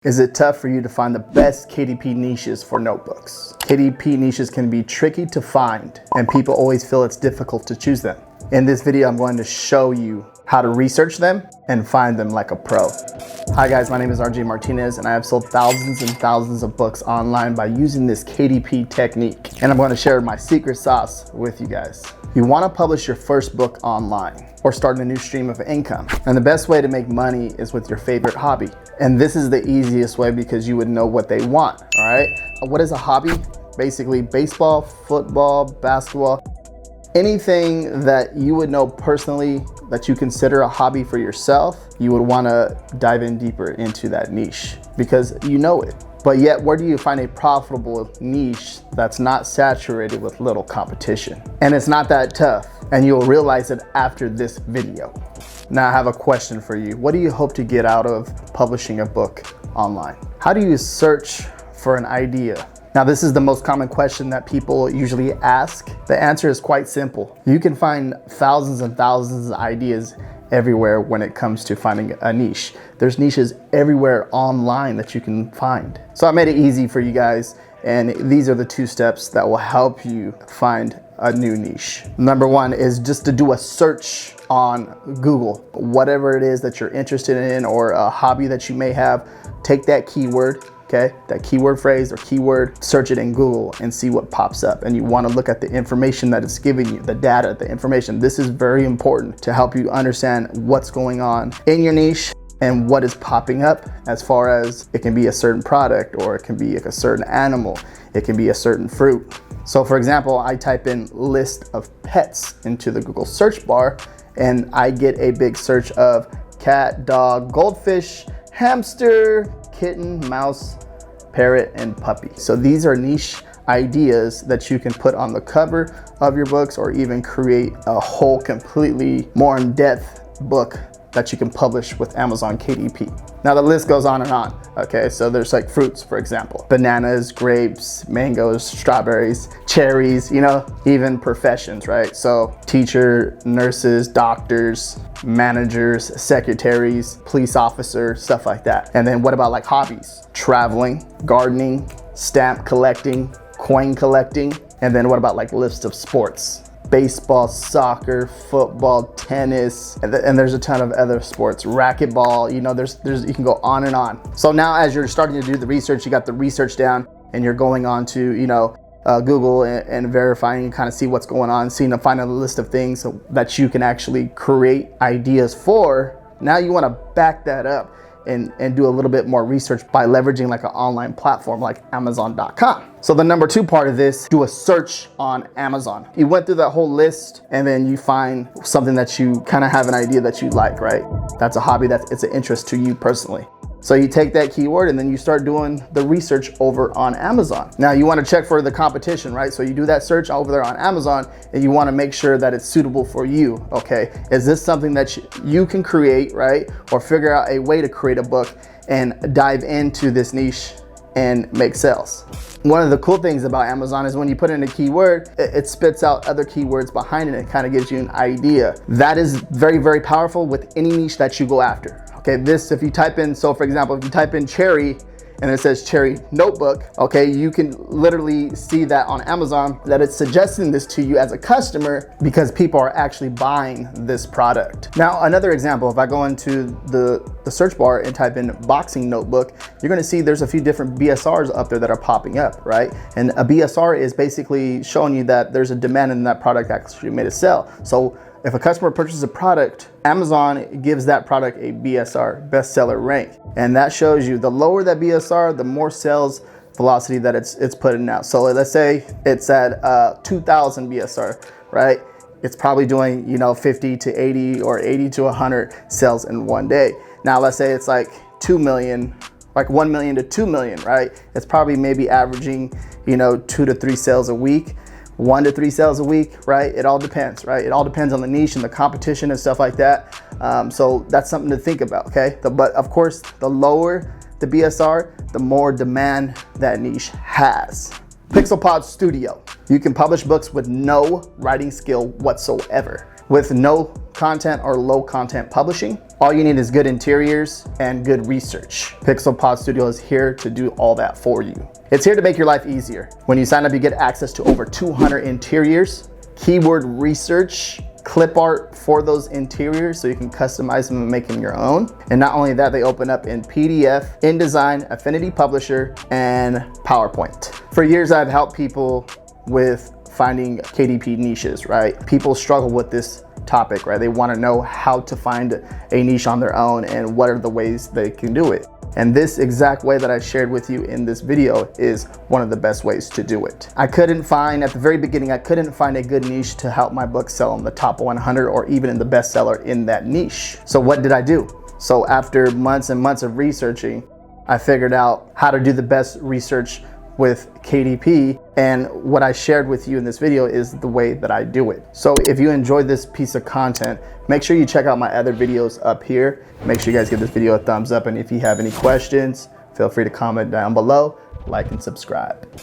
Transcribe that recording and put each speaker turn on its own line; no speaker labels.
Is it tough for you to find the best KDP niches for notebooks? KDP niches can be tricky to find, and people always feel it's difficult to choose them. In this video, I'm going to show you how to research them and find them like a pro. Hi guys, my name is RJ Martinez, and I have sold thousands and thousands of books online by using this KDP technique. And I'm going to share my secret sauce with you guys. You want to publish your first book online or start a new stream of income. And the best way to make money is with your favorite hobby. And this is the easiest way because you would know what they want, all right? What is a hobby? Basically baseball, football, basketball, anything that you would know personally that you consider a hobby for yourself, you would want to dive in deeper into that niche because you know it. But yet, where do you find a profitable niche that's not saturated with little competition? And it's not that tough, and you'll realize it after this video. Now I have a question for you. What do you hope to get out of publishing a book online? How do you search for an idea? Now, this is the most common question that people usually ask. The answer is quite simple. You can find thousands and thousands of ideas everywhere when it comes to finding a niche. There's niches everywhere online that you can find. So I made it easy for you guys, and these are the 2 steps that will help you find a new niche. Number 1 is just to do a search on Google. Whatever it is that you're interested in or a hobby that you may have, take that keyword, okay, that keyword phrase or keyword, search it in Google and see what pops up. And you want to look at the information that it's giving you, the data, the information. This is very important to help you understand what's going on in your niche and what is popping up, as far as it can be a certain product, or it can be like a certain animal, it can be a certain fruit. So for example, I type in list of pets into the Google search bar and I get a big search of cat, dog, goldfish, hamster, kitten, mouse, parrot, and puppy. So these are niche ideas that you can put on the cover of your books, or even create a whole completely more in-depth book that you can publish with Amazon KDP. Now the list goes on and on, okay? So there's like fruits, for example, bananas, grapes, mangoes, strawberries, cherries, you know, even professions, right? So teacher, nurses, doctors, managers, secretaries, police officers, stuff like that. And then what about like hobbies? Traveling, gardening, stamp collecting, coin collecting. And then what about like lists of sports? Baseball, soccer, football, tennis, and there's a ton of other sports, racquetball, you know, there's you can go on and on. So now as you're starting to do the research, you got the research down and you're going on to, you know, Google and verifying and kind of see what's going on, seeing to find a list of things that you can actually create ideas for. Now you want to back that up and do a little bit more research by leveraging like an online platform like Amazon.com. So the number 2 part of this, do a search on Amazon. You went through that whole list and then you find something that you kind of have an idea that you like, right? That's a hobby, it's an interest to you personally. So you take that keyword and then you start doing the research over on Amazon. Now you want to check for the competition, right? So you do that search over there on Amazon and you want to make sure that it's suitable for you, okay? Is this something that you can create, right? Or figure out a way to create a book and dive into this niche and make sales. One of the cool things about Amazon is when you put in a keyword, it spits out other keywords behind it and kind of gives you an idea. That is very, very powerful with any niche that you go after. Okay, this, if you type in, so for example, if you type in cherry and it says cherry notebook, okay, you can literally see that on Amazon that it's suggesting this to you as a customer because people are actually buying this product. Now, another example, if I go into the search bar and type in boxing notebook, you're gonna see there's a few different BSRs up there that are popping up, right? And a BSR is basically showing you that there's a demand in that product actually made a sell. So if a customer purchases a product, Amazon gives that product a BSR, bestseller rank. And that shows you the lower that BSR, the more sales velocity that it's putting out. So let's say it's at 2,000 BSR, right? It's probably doing, you know, 50 to 80 or 80 to 100 sales in one day. Now let's say it's like 2 million, like 1 million to 2 million, right? It's probably maybe averaging, you know, 2 to 3 sales a week. 1 to 3 sales a week, right? It all depends, right? It all depends on the niche and the competition and stuff like that. So that's something to think about, okay? But of course, the lower the BSR, the more demand that niche has. PixelPod Studio. You can publish books with no writing skill whatsoever. With no content or low content publishing, All you need is good interiors and good research. Pixel Pod Studio is here to do all that for you. It's here to make your life easier. When you sign up, you get access to over 200 interiors, keyword research, clip art for those interiors so you can customize them and make them your own. And not only that, they open up in PDF, InDesign, Affinity Publisher, and PowerPoint. For years, I've helped people with finding KDP niches, right? People struggle with this topic, right? They want to know how to find a niche on their own and what are the ways they can do it. And this exact way that I shared with you in this video is one of the best ways to do it. At the very beginning, I couldn't find a good niche to help my book sell in the top 100 or even in the bestseller in that niche. So what did I do? So after months and months of researching, I figured out how to do the best research with KDP, and what I shared with you in this video is the way that I do it. So if you enjoyed this piece of content, make sure you check out my other videos up here. Make sure you guys give this video a thumbs up, and if you have any questions, feel free to comment down below, like and subscribe.